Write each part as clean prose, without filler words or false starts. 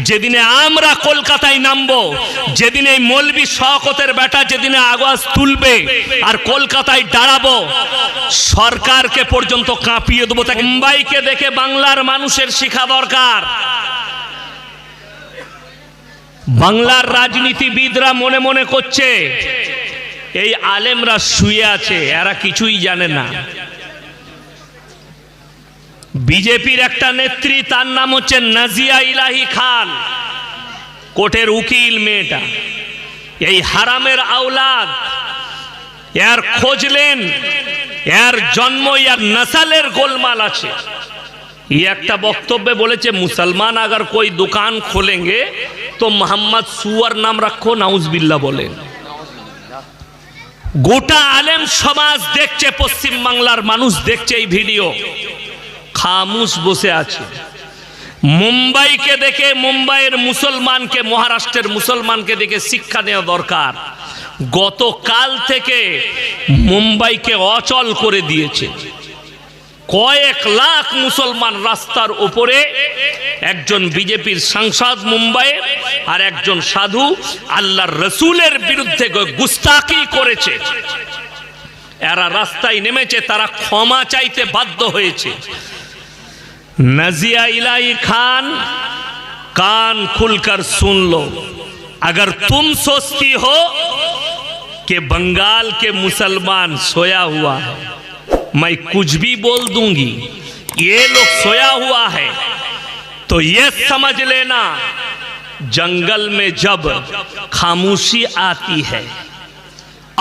যেদিনে আমরা কলকাতায় নামবো, যেদিন এই মৌলবি শওকতের বেটা যেদিনে আওয়াজ তুলবে আর কলকাতায় দাঁড়াবো, সরকারকে পর্যন্ত কাঁপিয়ে দেবো। মুম্বাইকে দেখে বাংলার মানুষের শিক্ষা দরকার। বাংলার রাজনীতিবিদরা মনে মনে করছে এই আলেমরা শুয়ে আছে, এরা কিছুই জানে না। বিজেপির একটা নেত্রী, তার নাম হচ্ছে নাজিয়া ইলাহি খান, কোর্টের উকিল মেয়েটা, এই হারামের আওলাদ, এর খোঁজলেন, এর জন্ম এর নসলের গোলমাল আছে। ये একটা বক্তব্যে বলেছে মুসলমান अगर कोई दुकान खोलेंगे तो मोहम्मद सुअर नाम रखो, नाउजुबिल्लाह বলেন। গোটা আলেম সমাজ দেখছে, পশ্চিম বাংলার মানুষ দেখছে এই ভিডিও, খামোশ বসে আছে। মুম্বাইকে দেখে, মুম্বাইয়ের মুসলমানকে, মহারাষ্ট্রের মুসলমানকে দেখে শিক্ষা নেওয়া দরকার। গতকাল থেকে মুম্বাইকে অচল করে দিয়েছে। কয়েক লাখ মুসলমান রাস্তার উপরে, একজন বিজেপির সাংসদ মুম্বাইয়ে আর একজন সাধু আল্লাহর রসুলের বিরুদ্ধে গুস্তাখি করেছে। এরা রাস্তায় নেমেছে, তারা ক্ষমা চাইতে বাধ্য হয়েছে। नजिया इलाही खान, कान खुलकर सुन लो, अगर तुम सोचती हो कि बंगाल के मुसलमान सोया हुआ है, मैं कुछ भी बोल दूंगी, ये लोग सोया हुआ है, तो ये समझ लेना जंगल में जब खामोशी आती है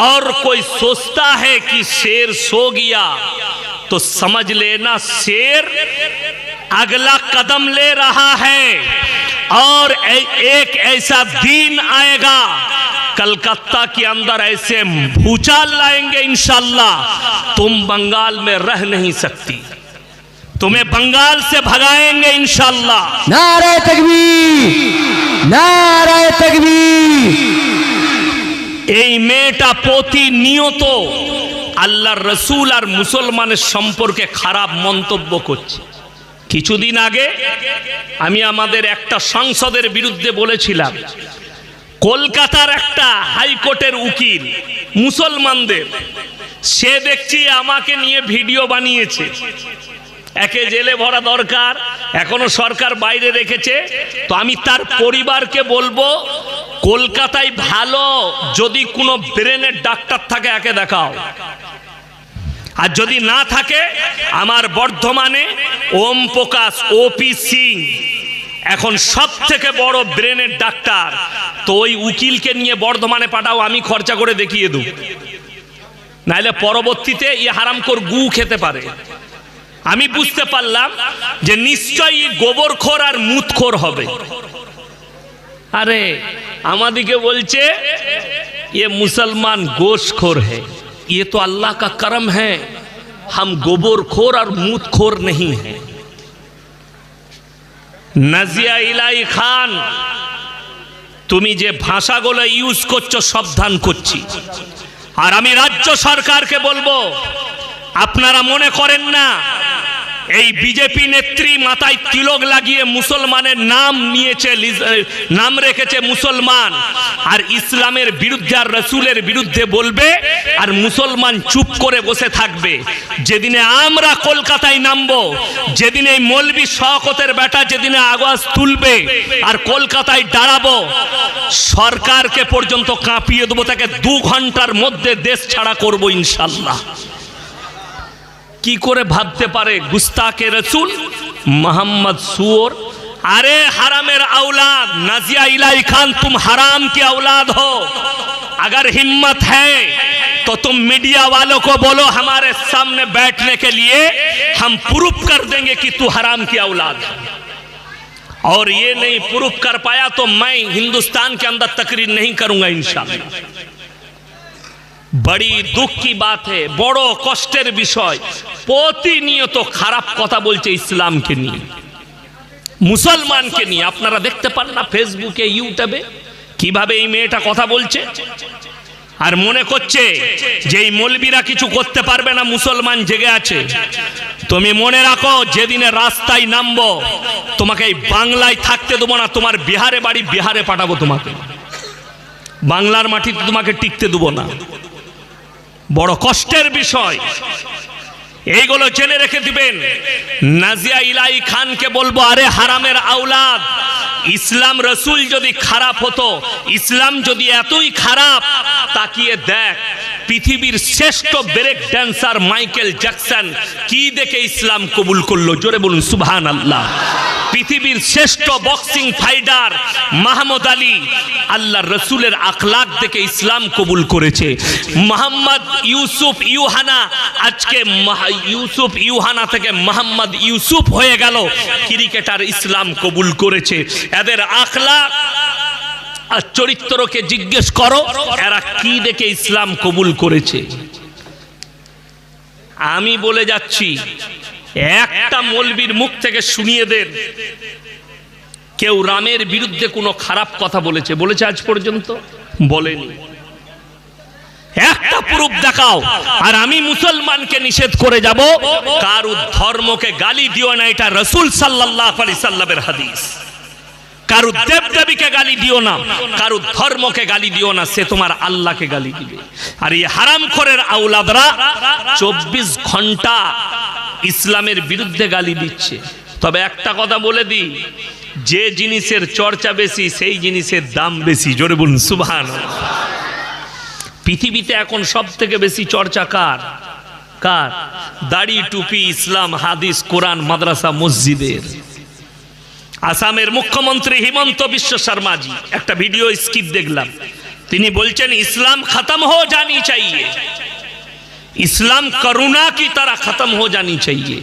और कोई सोचता है कि शेर सो गया, तो समझ लेना शेर अगला कदम ले रहा है और एक ऐसा दिन आएगा, कलकत्ता के अंदर ऐसे भूचाल लाएंगे इंशाअल्लाह, तुम बंगाल में रह नहीं सकती, तुम्हें बंगाल से भगाएंगे इंशाअल्लाह। नारे तकबीर, नारे तकबीर। এই মেয়েটা প্রতিনিয়ত আল্লাহর রসুল আর মুসলমানের সম্পর্কে খারাপ মন্তব্য করছে। কিছুদিন আগে আমি আমাদের একটা সংসদের বিরুদ্ধে বলেছিলাম, কলকাতার একটা হাইকোর্টের উকিল মুসলমানদের, সে দেখছি আমাকে নিয়ে ভিডিও বানিয়েছে। একে জেলে ভরা দরকার, এখনো সরকার বাইরে রেখেছে। তো আমি তার পরিবারকে বলবো, কলকাতায় ভালো যদি কোনো ব্রেনের ডাক্তার থাকে একে দেখাও, আর যদি না থাকে আমার বর্ধমানে ওম প্রকাশ ওপি সিং এখন সব থেকে বড় ব্রেনের ডাক্তার, তো ওই উকিলকে নিয়ে বর্ধমানে পাঠাও, আমি খরচা করে দেখিয়ে দেব, নাহলে পরবর্তীতে ই হারামখোর গু খেতে পারে। আমি বুঝতে পারলাম যে নিশ্চয়ই গোবরখোর আর মুতখোর হবে। আরে আমাদিকে বলছে ये मुसलमान गोश्तखोर है, ये तो अल्लाह का करम है, हम गोबरखोर और मूतखोर नहीं हैं। নাজিয়া ইলাহি খান, তুমি যে ভাষাগুলো ইউজ করছো সাবধান করছি। আর আমি রাজ্য সরকারকে বলবো, আপনারা মনে করেন না এই বিজেপি নেত্রী মাথায় তিলক লাগিয়ে মুসলমানের নাম নিয়েছে, নাম রেখেছে মুসলমান, আর ইসলামের বিরুদ্ধে আর রসুলের বিরুদ্ধে বলবে আর মুসলমান চুপ করে বসে থাকবে। যেদিনে আমরা কলকাতায় নামবো, যেদিন এই মৌলবি শওকতের বেটা যেদিনে আওয়াজ তুলবে আর কলকাতায় দাঁড়াবো, সরকারকে পর্যন্ত কাঁপিয়ে দেবো, তাকে 2 ঘন্টার মধ্যে দেশ ছাড়া করবো ইনশাআল্লাহ। কি করে ভাবতে পারে গুস্তাকে রসুল मोहम्मद सुअर? अरे हरामेर औलाद, नाजिया इलाही खान, तुम हराम की औलाद हो। अगर हिम्मत है तो तुम मीडिया वालों को बोलो हमारे सामने बैठने के लिए, हम प्रूफ कर देंगे कि तू हराम की औलाद है। और ये नहीं प्रूफ कर पाया तो मैं हिंदुस्तान के अंदर तकरीर नहीं करूंगा इंशाअल्लाह। बड़ी दुख की बात है, बड़ो कष्टेर विषय, प्रतिनियत खराब कथा बोलছে ইসলামকে নিয়ে, মুসলমানকে নিয়ে। আপনারা দেখতে পান না ফেসবুকে, ইউটিউবে কিভাবে এই মেয়েটা কথা বলছে। আর মনে করছে যে এই মৌলবীরা কিছু করতে পারবে না, মুসলমান জেগে আছে। তুমি মনে রাখো, যেদিনে রাস্তায় নামবো তোমাকে এই বাংলায় থাকতে দেবো না, তোমার বিহারে বাড়ি, বিহারে পাঠাবো তোমাকে, বাংলার মাটিতে তোমাকে টিকতে দেবো না। বড় কষ্টের বিষয়, এইগুলো জেনে রেখে দিবেন। নাজিয়া ইলাহি খানকে বলবো, আরে হারামের আওলাদ, ইসলাম রসুল যদি খারাপ হতো, ইসলাম যদি এতই খারাপ, তাকিয়ে দেখ পৃথিবীর শ্রেষ্ঠ ব্রেক ড্যান্সার মাইকেল জ্যাকসন কি দেখে ইসলাম কবুল করলো, জোরে বলুন সুবহানাল্লাহ। পৃথিবীর শ্রেষ্ঠ বক্সিং ফাইটার মাহমুদ আলী আল্লাহর রসুলের আখলাক দেখে ইসলাম কবুল করেছে। মোহাম্মদ ইউসুফ ইউহানা, আজকে ইউসুফ ইউহানা থেকে মোহাম্মদ ইউসুফ হয়ে গেল, ক্রিকেটার ইসলাম কবুল করেছে। এদের আখলাক আর চরিত্রকে জিজ্ঞেস করো, এরা কি দেখে ইসলাম কবুল করেছে। আমি বলে যাচ্ছি, একটা মৌলবীর মুখ থেকে শুনিয়ে দেন কেউ রামের বিরুদ্ধে কোনো খারাপ কথা বলেছে? বলেছে আজ পর্যন্ত? বলেনি। একটা প্রুফ দেখাও, আর আমি মুসলমানকে নিষেধ করে যাব, কারো ধর্মকে গালি দিও না, এটা রাসূল সাল্লাল্লাহু আলাইহি সাল্লামের হাদিস। কারো দেবদেবীকে গালি দিও না, কারো ধর্মকে গালি দিও না, সে তোমার আল্লাহকে গালি দিবে। আর এই হারামখোরের আওলাদরা 24 ঘন্টা ইসলামের বিরুদ্ধে গালি দিচ্ছে। তবে একটা কথা বলে দিই, যে জিনিসের চর্চা বেশি সেই জিনিসের দাম বেশি, জোরে বলুন সুবহানাল্লাহ। পৃথিবীতে এখন সব থেকে বেশি চর্চা কার? কার? দাড়ি, টুপি, ইসলাম, হাদিস, কোরআন, মাদ্রাসা, মসজিদের। আসামের মুখ্যমন্ত্রী হিমন্ত বিশ্ব শর্মাজি একটা ভিডিও স্কিপ দেখলাম, তিনি বলছেন ইসলাম খতম হো জানি চাইয়ে, इस्लाम करुणा की तरह खत्म हो जानी चाहिए।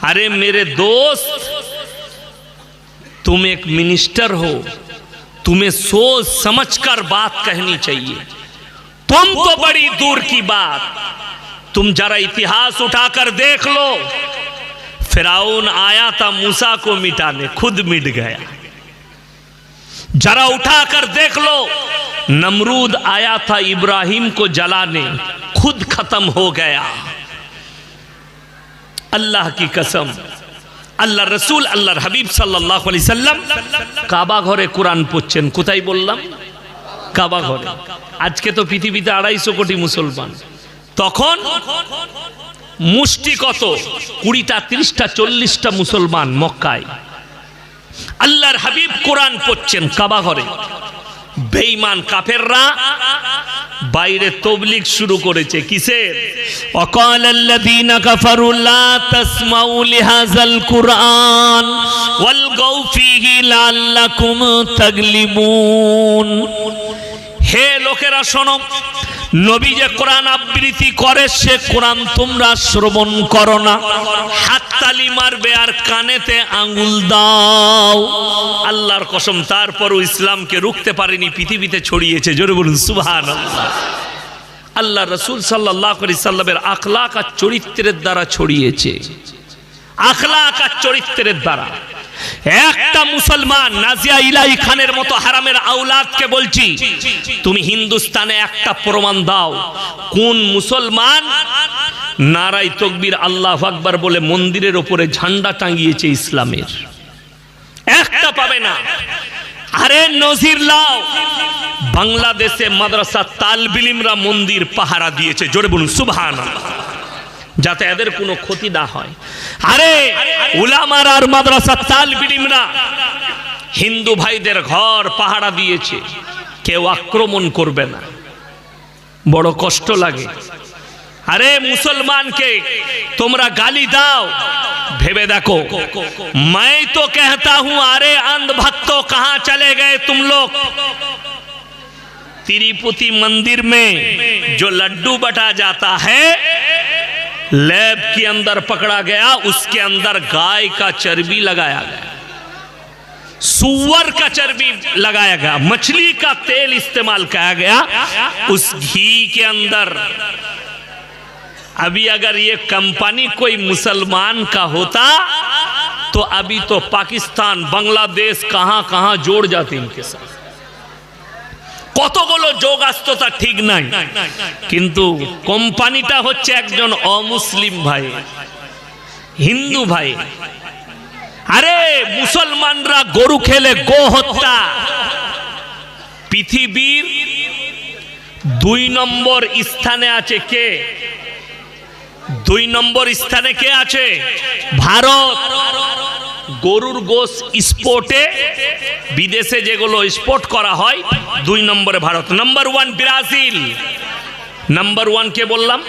अरे मेरे दोस्त, तुम एक मिनिस्टर हो, तुम्हें सोच समझकर बात कहनी चाहिए। तुम तो बड़ी दूर की बात, तुम जरा इतिहास उठाकर देख लो, फिरौन आया था मूसा को मिटाने, खुद मिट गया। जरा उठाकर देख लो, नमरूद आया था इब्राहिम को जलाने, खुद खत्म हो गया। अल्लाह की कसम, আল্লাহ রসুল আল্লাহর হাবিব সাল্লাল্লাহু আলাইহি সাল্লাম কাবা ঘরে কোরআন পড়ছেন। কোথায় বললাম? কাবা ঘরে। আজকে তো পৃথিবীতে 250 কোটি মুসলমান, তখন মুষ্টি কত, 20টা 30টা 40টা মুসলমান মক্কায়। আল্লাহর হাবিব কোরআন পড়ছেন কাবা ঘরে। বেঈমান কাফেররা বাইরে তবলিগ শুরু করেছে। কিসের? ওয়াকালাল্লাযীনা কাফারু লা তাসমাউ লিহাযাল কুরআন ওয়ালগাউ ফীহি লাআল্লাকুম তাগলিবুন। হে লোকেরা শোনো, নবী যে কোরআন আবৃত্তি করে সে কোরআন তোমরা শ্রবণ করো না, হাততালি মারবে আর কানেতে আঙ্গুল দাও। আল্লাহর কসম, তারপরও ইসলামকে রুখতে পারেনি, পৃথিবীতে ছড়িয়েছে। জোরে বলুন সুবহানাল্লাহ। আল্লাহ রাসূল সাল্লাল্লাহু আলাইহি সাল্লামের আখলাক আর চরিত্রের দ্বারা ছড়িয়েছে, আখলাক আর চরিত্রের দ্বারা। একটা মুসলমান নাজিয়া ইলাহি খানের মতো হারামের আওলাদকে বলছি, তুমি হিন্দুস্তানে একটা প্রমাণ দাও কোন মুসলমান নারায়ে তাকবীর আল্লাহু আকবার বলে মন্দিরের উপরে ঝান্ডা টাঙিয়েছে ইসলামের? একটা পাবে না। আরে নজির লাও, বাংলাদেশে মাদ্রাসা তালবে ইলমরা মন্দির পাহারা দিয়েছে। জোরে বলুন সুবহানাল্লাহ, যাতে এদের কোনো ক্ষতি না হয়। আরে উলামারা আর মাদ্রাসা তালবে ইলমরা হিন্দু ভাইদের ঘর পাহারা দিয়েছে, কেউ আক্রমণ করবে না। বড় কষ্ট লাগে। আরে মুসলমানকে তোমরা গালি দাও, ভেবে দেখো। मैं तो कहता हूं, अरे अंध भक्तों कहां चले गए तुम लोग? तिरुपति मंदिर में जो लड्डू बटा जाता है, लैब के अंदर पकड़ा गया, उसके अंदर गाय का चर्बी लगाया गया, सुअर का चर्बी लगाया गया, मछली का तेल इस्तेमाल किया गया उस घी के अंदर। अभी अगर ये कंपनी कोई मुसलमान का होता तो अभी तो पाकिस्तान, बांग्लादेश कहां कहां जोड़ जाते इनके साथ। কতগুলো যোগ আসতো তা ঠিক নাই, কিন্তু কোম্পানিটা হচ্ছে একজন অমুসলিম ভাই, হিন্দু ভাই। আরে মুসলমানরা গরু খেলে গো হত্যা পৃথিবীর 2 নম্বর স্থানে আছে কে? 2 নম্বর স্থানে কে আছে? ভারত। গরুর গোশ স্পোর্টে বিদেশে যেগুলো স্পোর্ট করা হয় 2 নম্বরে ভারত। Number 1 Brazil. নাম্বার 1 কে বললাম?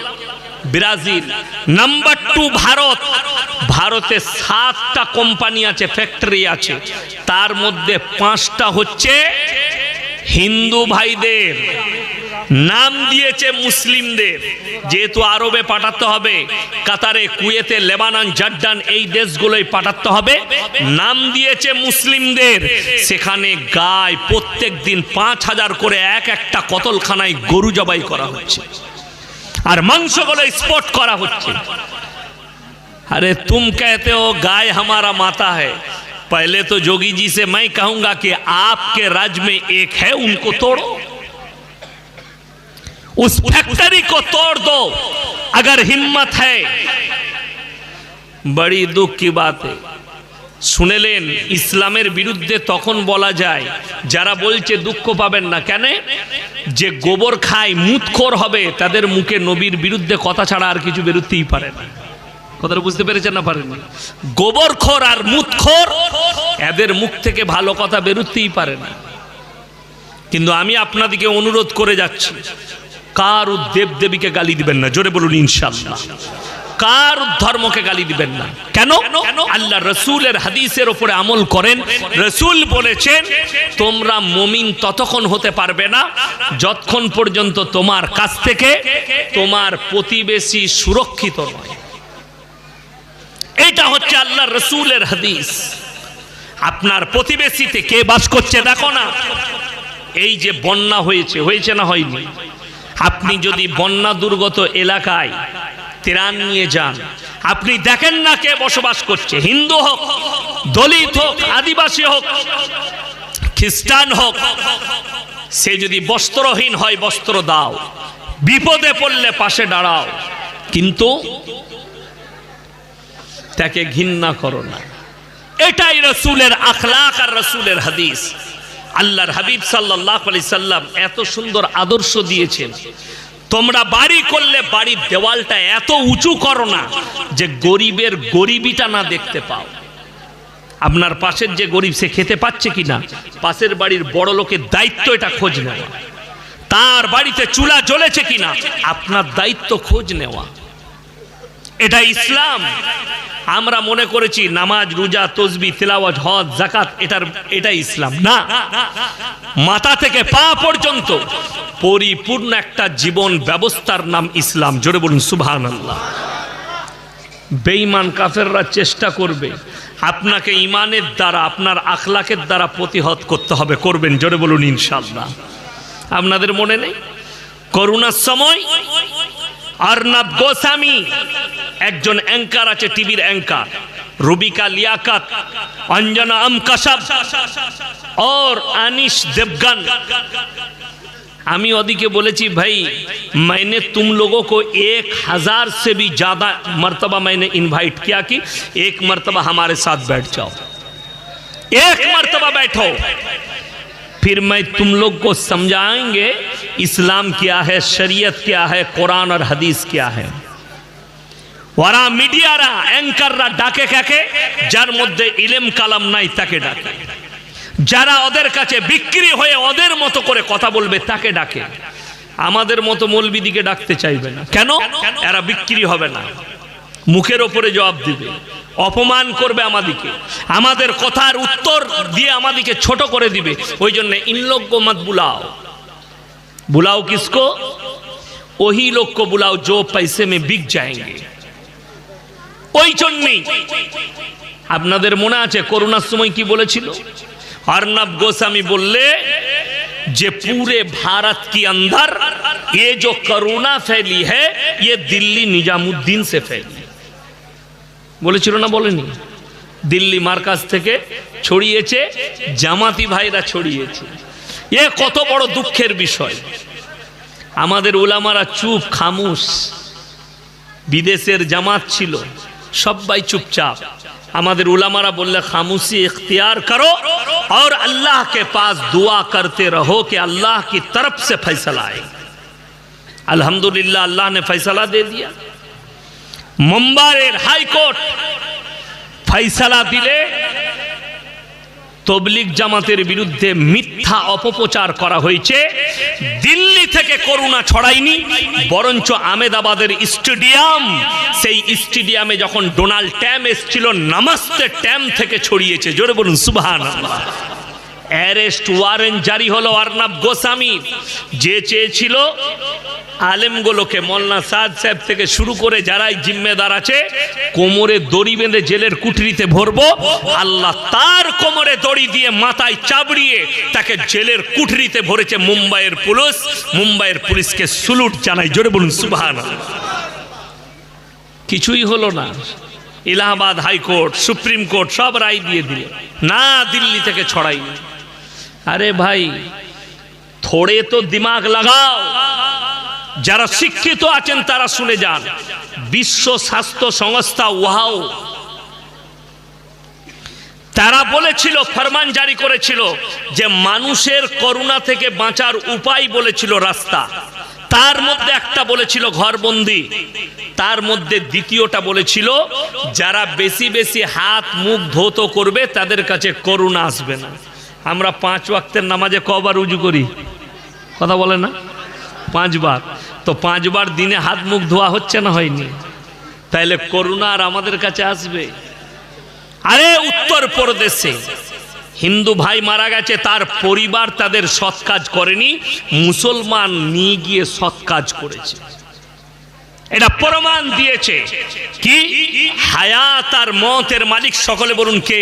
ব্রাজিল। নাম্বার 2 ভারত। ভারতে 7টা কোম্পানি আছে, ফ্যাক্টরি আছে, তার মধ্যে 5টা হচ্ছে হিন্দু ভাইদের, নাম দিয়েছে মুসলিমদের। যেহেতু আরবে পাঠাতে হবে, কাতারে, কুয়েতে, লেবানন, জর্ডান এই দেশগুলোই পাঠাতে হবে, নাম দিয়েছে মুসলিমদের। সেখানে গায় প্রত্যেক দিন 5000 করে একটা কতলখানায় গরু জবাই করা হচ্ছে, আর মাংসগুলো স্পট করা হচ্ছে। अरे तुम कहते हो गाय हमारा माता है, पहले तो जोगी जी से मैं कहूंगा कि आपके राज्य में एक है, उनको तोड़ो, उस फैक्ट्री को तोड़ दो अगर हिम्मत है। बड़ी दुख की बात है। শুনেলেন ইসলামের বিরুদ্ধে তখন বলা যায় যারা বলছে দুঃখ পাবেন না কেন, যে গোবর খায় মুতখোর হবে, তাদের মুখে নবীর বিরুদ্ধে কথা ছাড়া আর কিছু বেরোতেই পারে না। কথাটা বুঝতে পেরেছেন না পারেননি? গোবরখোর আর মুতখোর, এদের মুখ থেকে ভালো কথা বেরোতেই পারে না। কিন্তু আমি আপনাদেরকে অনুরোধ করে যাচ্ছি, কার দেব দেবীকে গালি দিবেন না, জোরে বলুন ইনশাআল্লাহ। কার ধর্মকে গালি দিবেন না। কেন? আল্লাহ রসুলের হাদিসের উপরে আমল করেন। রসুল বলেছেন তোমরা মুমিন ততক্ষণ হতে পারবে না যতক্ষণ পর্যন্ত তোমার কাছ থেকে তোমার প্রতিবেশী সুরক্ষিত নয়। এটা হচ্ছে আল্লাহ রসুলের হাদিস। আপনার প্রতিবেশীতে কে বাস করছে দেখো না। এই যে বন্যা হয়েছে না হয়নি, আপনি যদি বন্যা দুর্গত এলাকায় ত্রাণ নিয়ে যান, আপনি দেখেন না কে বসবাস করছে, হিন্দু হোক, দলিত হোক, আদিবাসী হোক, খ্রিস্টান হোক। সে যদি বস্ত্রহীন হয় বস্ত্র দাও, বিপদে পড়লে পাশে দাঁড়াও, কিন্তু তাকে ঘৃণা করো না। এটাই রসুলের আখলাক আর রসুলের হাদিস। আল্লাহর হাবিব সাল্লাল্লাহু আলাইহি সাল্লাম এত সুন্দর আদর্শ দিয়েছেন, তোমরা বাড়ি করলে বাড়ির দেওয়ালটা এত উঁচু করো না যে গরিবের গরিবিটা না দেখতে পাও। আপনার পাশের যে গরিব সে খেতে পাচ্ছে কিনা, পাশের বাড়ির বড় লোকের দায়িত্ব এটা খোঁজ নেওয়া। তার বাড়িতে চুলা জ্বলেছে কিনা আপনার দায়িত্ব খোঁজ নেওয়া। এটা ইসলাম। আমরা মনে করেছি নামাজ, রোজা, তসবিহ, তিলাওয়াত, হজ, যাকাত এটা ইসলাম না। মাথা থেকে পা পর্যন্ত পরিপূর্ণ একটা জীবন ব্যবস্থার নাম ইসলাম। জোরে বলুন সুবহানাল্লাহ। বেঈমান কাফেররা চেষ্টা করবে আপনাকে ইমানের দ্বারা, আপনার আখলাকের দ্বারা প্রতিহত করতে হবে, করবেন। জোরে বলুন ইনশাআল্লাহ। আপনাদের মনে নেই করোনার সময় अर्नब गोस्वामी একজন অ্যাঙ্কার আছে, টিভির অ্যাঙ্কার, রুবিকা লিয়াকত, अंजना अम कश्यप और अनिश देवगन। আমি ওদিকে বলেছি ভাই मैंने तुम लोगों को 1000 से भी ज़्यादा मर्तबा मैंने इनवाइट किया कि एक मर्तबा हमारे साथ बैठ जाओ, एक मर्तबा बैठो, फिर मैं तुम लोग को समझाएंगे इस्लाम क्या है, शरीयत क्या है, कुरान और हदीस क्या है। ওরা মিডিয়ারা, অ্যাঙ্কাররা ডাকে কাকে? যার মধ্যে ইলম কালাম নাই তাকে ডাকে। যারা ওদের কাছে বিক্রি হয়ে ওদের মতো করে কথা বলবে তাকে ডাকে। আমাদের মতো মৌলবিদিকে ডাকতে চাইবে না। কেন? এরা বিক্রি হবে না, মুখের ওপরে জবাব দিবে, অপমান করবে আমাদেরকে, আমাদের কথার উত্তর দিয়ে আমাদেরকে ছোট করে দিবে। ওই জন্য ইন লোগ কো মত বুলাও। বুলাও কিসকো? ওহি লোগ কো বুলাও जो पैसे में बिक जाएंगे। ওই জন্যই আপনাদের মনে আছে করোনার সময় কি বলেছিল अर्नब गोस्वामी? बोले जे पूरे भारत के अंदर ये जो कोरोना फैली है ये दिल्ली निजामुद्दीन से फैली। বলেছিল না বলেনি? দিল্লি মার্কাজ থেকে ছড়িয়েছে, জামাতি ভাইরা ছড়িয়েছে। এ কত বড় দুঃখের বিষয়। আমাদের উলামারা চুপ খামুশ। বিদেশের জামাত ছিল, সবাই চুপচাপ। আমাদের उलमारा बोले खामोशी इख्तियार करो और अल्लाह के पास दुआ करते रहो कि अल्लाह की तरफ से फैसला आए। अल्हम्दुलिल्लाह अल्लाह ने फैसला दे दिया। मुंबईर हाई कोर्ट फैसला दिले तबलीग জামাতের বিরুদ্ধে মিথ্যা অপপ্রচার করা হয়েছে। দিল্লি থেকে করোনা ছড়ায়নি, বরঞ্চ আহমেদাবাদের স্টেডিয়াম, সেই স্টেডিয়ামে যখন ডোনাল্ড ট্রাম্প এসেছিল নমস্তে ট্রাম্প থেকে ছড়িয়েছে। জোরে বলুন সুবহানাল্লাহ। অ্যারেস্ট ওয়ারেন্ট জারি হলো অর্ণব গোস্বামী, যে চেয়েছিল আলেমগুলোকে মৌলানা সাদ সাহেব থেকে শুরু করে যারাই জিম্মেদার আছে কোমরে দড়ি বেঁধে জেলের কুঠরিতে ভরবো। আল্লাহ তার কোমরে দড়ি দিয়ে মাথায় চাবড়িয়ে তাকে জেলের কুঠরিতে ভরেছে মুম্বাইয়ের পুলিশ। মুম্বাইয়ের পুলিশকে স্যালুট জানাই। জোরে বলুন সুবহানাল্লাহ। কিছুই হলো না। ইলাহাবাদ হাইকোর্ট, সুপ্রিম কোর্ট সব রায় দিয়ে দিলে না, দিল্লি থেকে ছড়াইনি। अरे भाई थोड़े तो दिमाग लगाओ। যারা শিক্ষিত আছেন তারা শুনে যান। বিশ্ব স্বাস্থ্য সংস্থা ওয়াও তারা বলেছিল, ফরমান জারি করেছিল যে মানুষের করোনা থেকে বাঁচার উপায় বলেছিল রাস্তা। তার মধ্যে একটা বলেছিল ঘরবন্দি, তার মধ্যে দ্বিতীয়টা বলেছিল যারা বেশি বেশি হাত মুখ ধৌত করবে তাদের কাছে করোনা আসবে না। আমরা 5 ওয়াক্তের নামাজে কবার উজু করি? কথা বলে না? 5 বার। তো 5 বার দিনে হাত মুখ ধোয়া হচ্ছে না হয়নি? তাইলে করোনা আর আমাদের কাছে আসবে? আরে উত্তর প্রদেশে হিন্দু ভাই মারা গেছে, তার পরিবার তাদের সৎ কাজ করেনি, মুসলমান নিয়ে গিয়ে সৎ কাজ করেছে। এটা প্রমাণ দিয়েছে কি হায়াত আর মতের মালিক সকলে বলুন কে?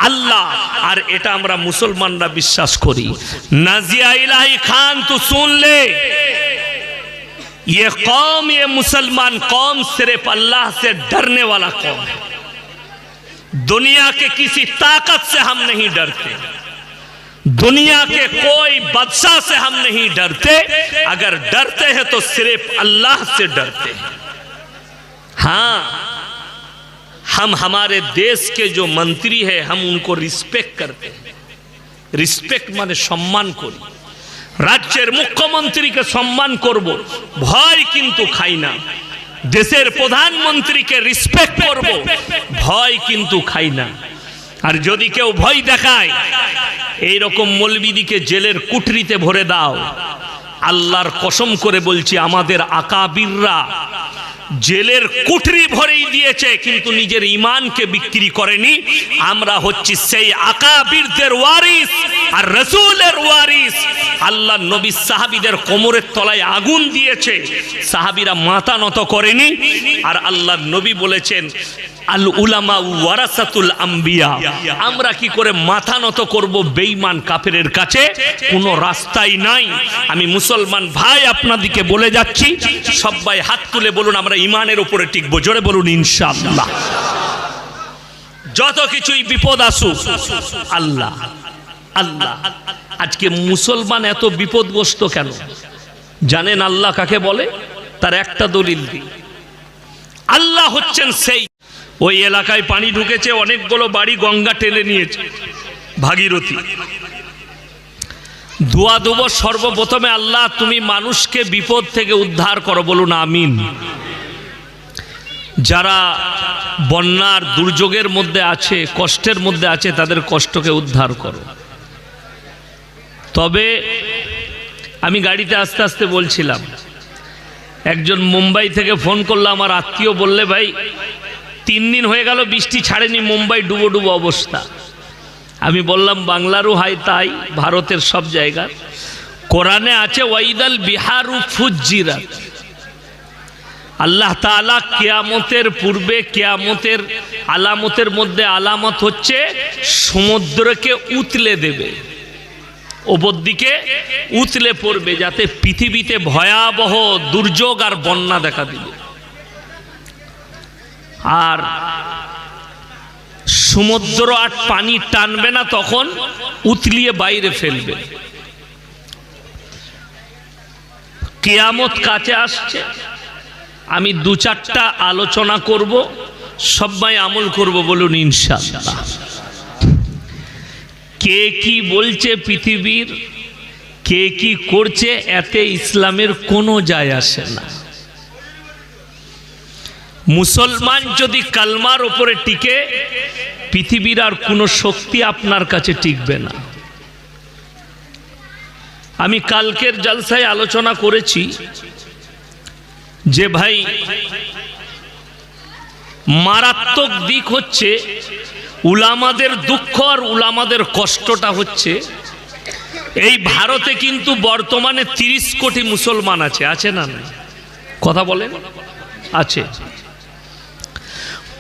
আল্লাহ। আর এটা আমরা মুসলমানরা বিশ্বাস করি। নাজিয়া ইলাহি খান তো सुन ले, ये कौम, ये मुसलमान कौम सिर्फ अल्लाह से डरने वाला कौम है। दुनिया के किसी ताकत से हम नहीं डरते, दुनिया के कोई बादशाह से हम नहीं डरते। अगर डरते हैं तो सिर्फ अल्लाह से डरते हैं। हाँ, हम हमारे देश के जो मंत्री हैं हम उनको रिस्पेक्ट करते हैं। रिस्पेक्ट माने सम्मान करी। राज्येर मुख्यमंत्री के सम्मान करब, भय किन्तु खाई ना। देशेर प्रधानमंत्री के रिस्पेक्ट करब, भय किन्तु खाई ना। আর যদি কেউ ভয় দেখায় এই রকম মৌলবীদিকে জেলের কুঠরিতে ভরে দাও। আল্লাহর কসম করে বলছি আমাদের আকাবিররা জেলের কুঠরি ভরেই দিয়েছে কিন্তু নিজের ঈমানকে বিক্রি করেনি। আমরা হচ্ছি সেই আকাবিরদের ওয়ারিস আর রাসূলের ওয়ারিস। আল্লাহর নবী সাহাবীদের কোমরের তলায় আগুন দিয়েছে, সাহাবীরা মাথা নত করেনি। আর আল্লাহর নবী বলেছেন আল উলামা ওয়ারাসাতুল আম্বিয়া। আমরা কি করে মাথা নত করব বেঈমান কাফেরের কাছে? কোনো রাস্তাই নাই। আমি মুসলমান ভাই আপনাদেরকে বলে যাচ্ছি, সবাই হাত তুলে বলুন আমরা ঈমানের উপরে টিকবো। জোরে বলুন ইনশাআল্লাহ। যত কিছুই বিপদ আসুক আল্লাহ আল্লাহ। আজকে মুসলমান এত বিপদগ্রস্ত কেন জানেন? আল্লাহ কাকে বলে? তার একটা দলিল দিই। আল্লাহ হচ্ছেন সেই, ওই এলাকায় পানি ঢুকেছে, অনেকগুলো বাড়ি গঙ্গা টেনে নিয়েছে, ভাগীরথী। দোয়া দেব সর্বপ্রথমে আল্লাহ তুমি মানুষকে বিপদ থেকে উদ্ধার করো, বলুন আমিন। যারা বন্যার দুর্যোগের মধ্যে আছে, কষ্টের মধ্যে আছে, তাদের কষ্টকে উদ্ধার করো। তবে আমি গাড়িতে আস্তে আস্তে বলছিলাম, একজন মুম্বাই থেকে ফোন করলো, আমার আত্মীয়, বললে ভাই 3 দিন হয়ে গেল বৃষ্টি ছাড়েনি, মুম্বাই ডুবো ডুবো অবস্থা। আমি বললাম বাংলারও হয় তাই, ভারতের সব জায়গা। কোরআনে আছে ওয়াইদাল বিহারু ফুজ্জিরাত। আল্লাহ তাআলা কিয়ামতের পূর্বে, কিয়ামতের আলামতের মধ্যে আলামত হচ্ছে সমুদ্রকে উতলে দেবে, ওপর দিকে উতলে পড়বে, যাতে পৃথিবীতে ভয়াবহ দুর্যোগ আর বন্যা দেখা দিবে। আর সমুদ্র আর পানি টানবে না, তখন উতলিয়ে বাইরে ফেলবে। কিয়ামত কাছে আসছে, আমি দু চারটা আলোচনা করব, সবাই আমল করব, বলুন ইনশাআল্লাহ। কে কি বলছে পৃথিবীর, কে কি করছে, এতে ইসলামের কোনো যায় আসে না। মুসলমান যদি কালমার উপরে টিকে, পৃথিবীর আর কোনো শক্তি আপনার কাছে টিকবে না। আমি কালকের জলসায় আলোচনা করেছি যে ভাই মারাত্মক দিক হচ্ছে উলামাদের দুঃখ আর উলামাদের কষ্টটা হচ্ছে এই ভারতে কিন্তু বর্তমানে 30 কোটি মুসলমান আছে, আছে না? কথা বলেন, আছে।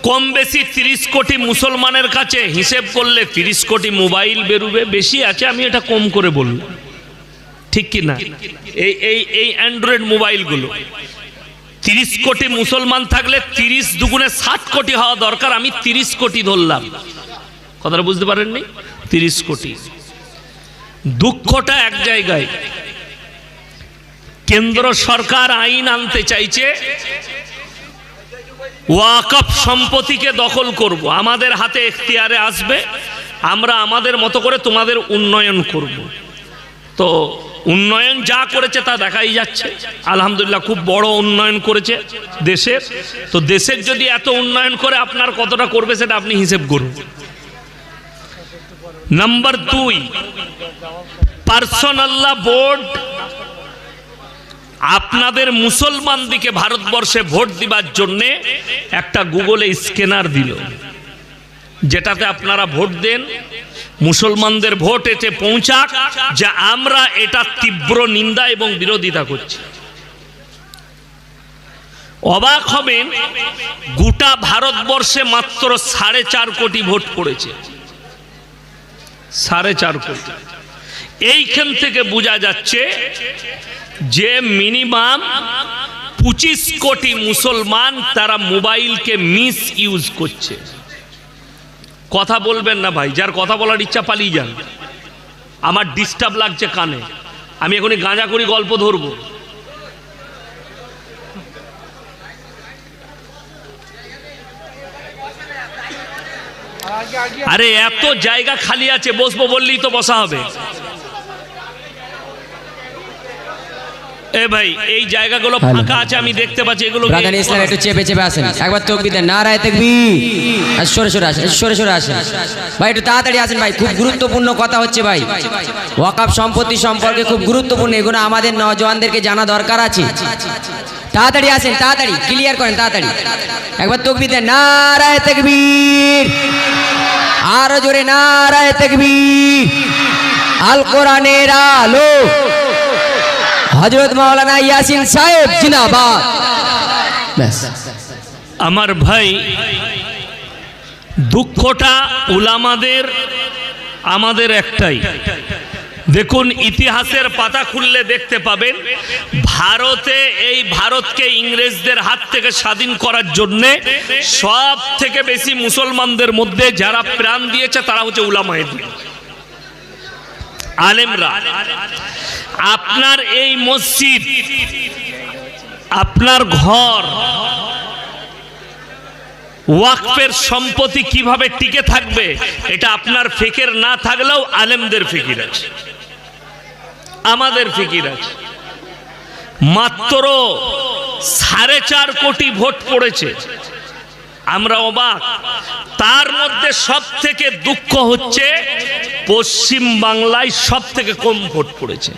কম বেশি 30 কোটি মুসলমানের কাছে হিসেব করলে 30 কোটি মোবাইল বেরোবে, বেশি আছে, আমি এটা কম করে বললাম, ঠিক কি না? এই অ্যান্ড্রয়েড মোবাইলগুলো 30 কোটি মুসলমান থাকলে 30 দুগুণে 60 কোটি হওয়া দরকার, আমি 30 কোটি ধরলাম। কথাটা বুঝতে পারেননি? 30 কোটি। দুঃখটা এক জায়গায়, কেন্দ্র সরকার আইন আনতে চাইছে ওয়াকফ সম্পত্তিকে দখল করব, আমাদের হাতে এখতিয়ারে আসবে, আমরা আমাদের মতো করে তোমাদের উন্নয়ন করব। তো উন্নয়ন যা করেছে তা দেখাই যাচ্ছে, আলহামদুলিল্লাহ খুব বড় উন্নয়ন করেছে দেশের। তো দেশের যদি এত উন্নয়ন করে আপনার কতটা করবে সেটা আপনি হিসেব করুন। নাম্বার 2, পার্সোনাল বোর্ড আপনাদের মুসলমানদিকে ভারতবর্ষে ভোট দিবার জন্যে একটা গুগলে স্ক্যানার দিল, যেটাতে আপনারা ভোট দেন, মুসলমানদের ভোট এতে পৌঁছাক, যে আমরা এটা তীব্র নিন্দা এবং বিরোধিতা করছি। অবাক হবেন, গোটা ভারতবর্ষে মাত্র 4.5 কোটি ভোট পড়েছে, 4.5 কোটি। এইখান থেকে বোঝা যাচ্ছে যে মিনিমাম 25 কোটি মুসলমান তারা মোবাইলকে মিস ইউজ করছে। কথা বলবেন না ভাই, যার কথা বলার ইচ্ছা পালিয়ে যান, আমার ডিস্টার্ব লাগছে কানে, আমি এখনই গাঁজা করি গল্প ধরবো। আরে এত জায়গা খালি আছে, বসবো বললেই তো বসা হবে। এ ভাই, এই জায়গাগুলো ফাঁকা আছে, আমি দেখতে পাচ্ছি, এগুলো ব্রাদার ইসলাম একটু চেপে চেপে আসেন, একবার তাকবীর দেন, নারায়ে তাকবীর। আর সরে সরে আসেন, সরে সরে আসেন ভাই, একটু তাড়াতাড়ি আসেন ভাই, খুব গুরুত্বপূর্ণ কথা হচ্ছে ভাই, ওয়াকফ সম্পত্তি সম্পর্কে খুব গুরুত্বপূর্ণ, এগুলো আমাদের নওজওয়ানদেরকে জানা দরকার আছে। তাড়াতাড়ি আসেন, তাড়াতাড়ি ক্লিয়ার করেন, তাড়াতাড়ি একবার তাকবীর দেন, নারায়ে তাকবীর। আরো জোরে নারায়ে তাকবীর। আল কোরআনের আলো হযরত মাওলানা ইয়াসিন সাহেব জিন্দাবাদ। আমার ভাই, দুঃখটা উলামাদের, আমাদের একটাই। দেখুন, ইতিহাসের পাতা খুললে দেখতে পাবেন, ভারতে, এই ভারতকে ইংরেজদের হাত থেকে স্বাধীন করার জন্যে সব থেকে বেশি মুসলমানদের মধ্যে যারা প্রাণ দিয়েছে তারা হচ্ছে উলামায়ে দ্বীন, আলেমরা। আপনার এই মসজিদ, আপনার ঘর, ওয়াকফের সম্পত্তি কিভাবে টিকে থাকবে, এটা আপনার ফিকির না থাকলেও আলেমদের ফিকির আছে, আমাদের ফিকির আছে। মাত্র 4.5 কোটি ভোট পড়েছে, আমরা অবাক। তার মধ্যে সব থেকে দুঃখ হচ্ছে পশ্চিম বাংলায় সব থেকে কম ভোট পড়েছে।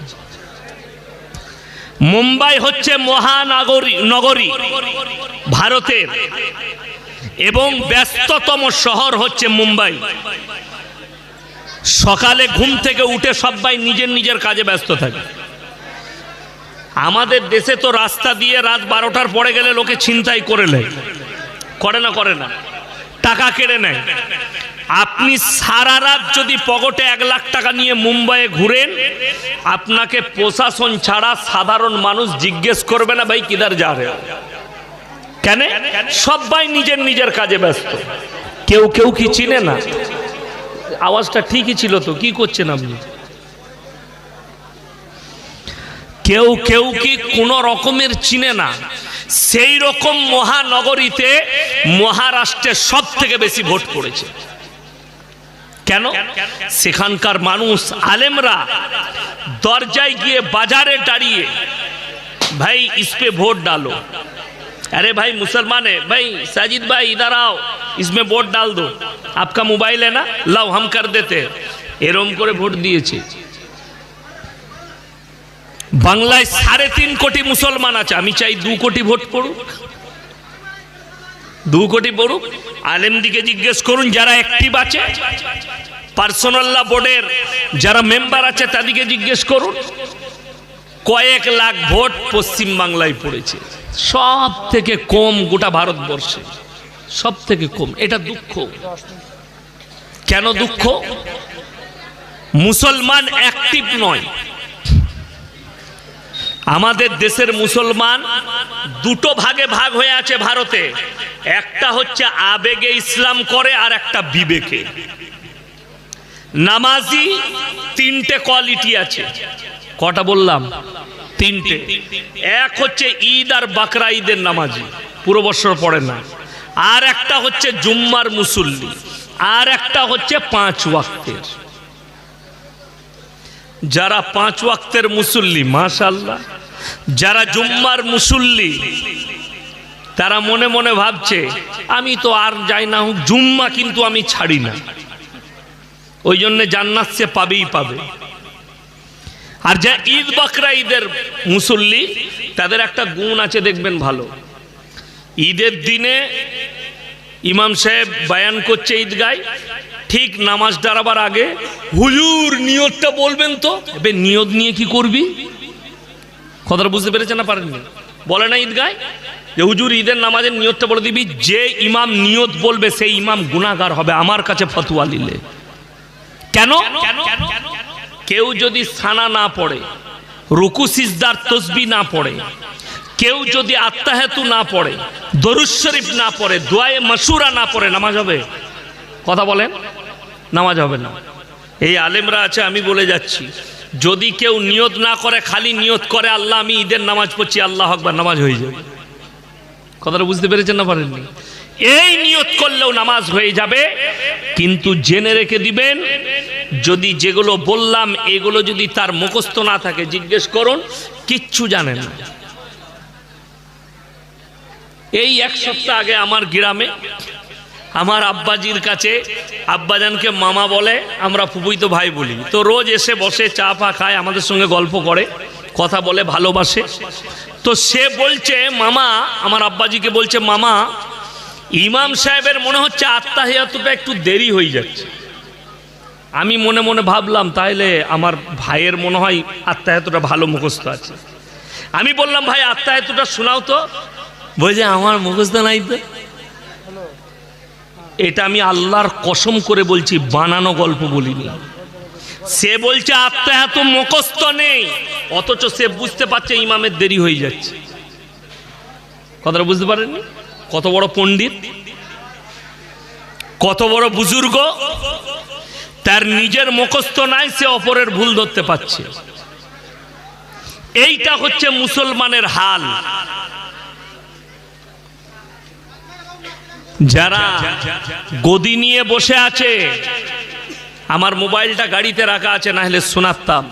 মুম্বাই হচ্ছে মহানগরী ভারতের, এবং ব্যস্ততম শহর হচ্ছে মুম্বাই। সকালে ঘুম থেকে উঠে সবাই নিজের নিজের কাজে ব্যস্ত থাকে। আমাদের দেশে তো রাস্তা দিয়ে রাত 12টার পরে গেলে লোকে ছিনতাই করে নেয়, করে না? করে না, টাকা কেড়ে নেয়। আপনি সারা রাত যদি পকেটে 1 লাখ টাকা নিয়ে মুম্বাইয়ে ঘুরেন, আপনাকে প্রশাসন ছাড়া সাধারণ মানুষ জিজ্ঞেস করবে না ভাই কিধার যা রে। কেন? সবাই নিজের নিজের কাজে ব্যস্ত, কেউ কেউ কি চিনে না। আওয়াজটা ঠিকই ছিল তো, কি করছেন আপনি? কেউ কেউ কি কোন রকমের চিনে না, সেই রকম মহানগরীতে মহারাষ্ট্রে সব থেকে বেশি ভোট পড়েছে। কেন? সেখানকার মানুষ আলেমরা দরজায় গিয়ে বাজারে দাঁড়িয়ে, भाई इस पे वोट डालो, अरे भाई मुसलमान है भाई, साजिद भाई इधर आओ, इसमें वोट डाल दो, आपका मोबाइल है ना, लाओ हम कर देते हैं, एरम करे वोट दिए। বাংলায় 3.5 কোটি মুসলমান আছে, আমি চাই 2 কোটি ভোট পড়ুক, 2 কোটি পড়ুক। আলেম দিকে জিজ্ঞেস করুন যারা অ্যাক্টিভ আছে, পার্সোনাল ল বোর্ডের যারা মেম্বার আছে তাদেরকে জিজ্ঞেস করুন, কয়েক লাখ ভোট পশ্চিম বাংলায় পড়েছে, সব থেকে কম গোটা ভারতবর্ষে, সব থেকে কম। এটা দুঃখ। কেন দুঃখ? মুসলমান অ্যাক্টিভ নয়। আমাদের দেশের মুসলমান দুটো ভাগে ভাগ হয়ে আছে ভারতে, একটা হচ্ছে আবেগে ইসলাম করে আর একটা বিবেকে। নামাজি 3টে কোয়ালিটি আছে, কটা বললাম? 3টে। এক হচ্ছে ঈদ আর বাকরা ঈদের নামাজি, পুরো বছর পড়ে না। আর একটা হচ্ছে জুম্মার মুসল্লি, আর একটা হচ্ছে 5 ওয়াক্তের। যারা 5 ওয়াক্তের মুসল্লি মাশাআল্লাহ, যারা জুম্মার মুসল্লি তারা মনে মনে ভাবছে আমি তো আর যাই না হোক জুম্মা, কিন্তু আমি ছাড়ি না, ওই জন্য জান্নাত সে পাবেই পাবে। আর যা ঈদ বাকরা ঈদের মুসল্লি তাদের একটা গুণ আছে দেখবেন ভালো, ঈদের দিনে ইমাম সাহেব বয়ান করছে ঈদগায়, ঠিক নামাজ দাঁড়াবার আগে হুজুর নিয়তটা বলবেন তো, এবার নিয়ত নিয়ে কি করবি? কথাটা বুঝতে পেরেছেন না পারেননি? বলে না ঈদগায় যে হুজুর ঈদের নামাজের নিয়তটা বলে দিবি, যে ইমাম নিয়ত বলবে সেই ইমাম গুনাহগার হবে আমার কাছে ফতোয়া নিলে। কেন? কেউ যদি সানা না পড়ে, রুকু সিজদার তসবিহ না পড়ে, কেউ যদি আত্তাহিয়াতু না পড়ে, দরুদ শরীফ না পড়ে, দোয়ায়ে মাসুরা না পড়ে, নামাজ হবে? কথা বলেন, নামাজ হবে না। এই আলেমরা আছে, আমি বলে যাচ্ছি, যদি কেউ নিয়ত না করে, খালি নিয়ত করে আল্লাহ আমি ঈদের নামাজ পড়ছি, আল্লাহ আকবার, নামাজ হয়ে যাবে। কথাটা বুঝতে পেরেছেন না পারেননি? এই নিয়ত করলেও নামাজ হয়ে যাবে, কিন্তু জেনে রেখে দিবেন যদি যেগুলো বললাম এগুলো যদি তার মুখস্থ না থাকে, জিজ্ঞেস করুন কিচ্ছু জানে না। এই 1 সপ্তাহ আগে আমার গ্রামে আমার আব্বাজির কাছে, আব্বাজানকে মামা বলে, আমরা ফুফুই তো ভাই বলি, তো রোজ এসে বসে চা ফা খায়, আমাদের সঙ্গে গল্প করে, কথা বলে, ভালোবাসে। তো সে বলছে মামা, আমার আব্বাজিকে বলছে মামা, ইমাম সাহেবের মনে হচ্ছে আত্তাহিয়াতুটা একটু দেরি হয়ে যাচ্ছে। আমি মনে মনে ভাবলাম তাহলে আমার ভাইয়ের মনে হয় আত্তাহিয়াতুটা ভালো মুখস্থ আছে। আমি বললাম ভাই আত্তাহিয়াতুটা শোনাও তো, বলছে আমার মুখস্থ নাই তো। এটা আমি আল্লাহর কসম করে বলছি, বানানো গল্প বলিনি। সে বলছে আত্তাহিয়াতু মুখস্থ নেই, অথচ সে বুঝতে পারছে ইমামের দেরি হয়ে যাচ্ছে। কথাটা বুঝতে পারেননি? কত বড় পণ্ডিত, কত বড় বুজুর্গ, তার নিজের মুখস্থ নাই, সে অপরের ভুল ধরতে পারছে। এইটা হচ্ছে মুসলমানের হাল। যারা গদি নিয়ে বসে আছে, আমার মোবাইলটা গাড়িতে রাখা আছে, না হলে শোনাতাম,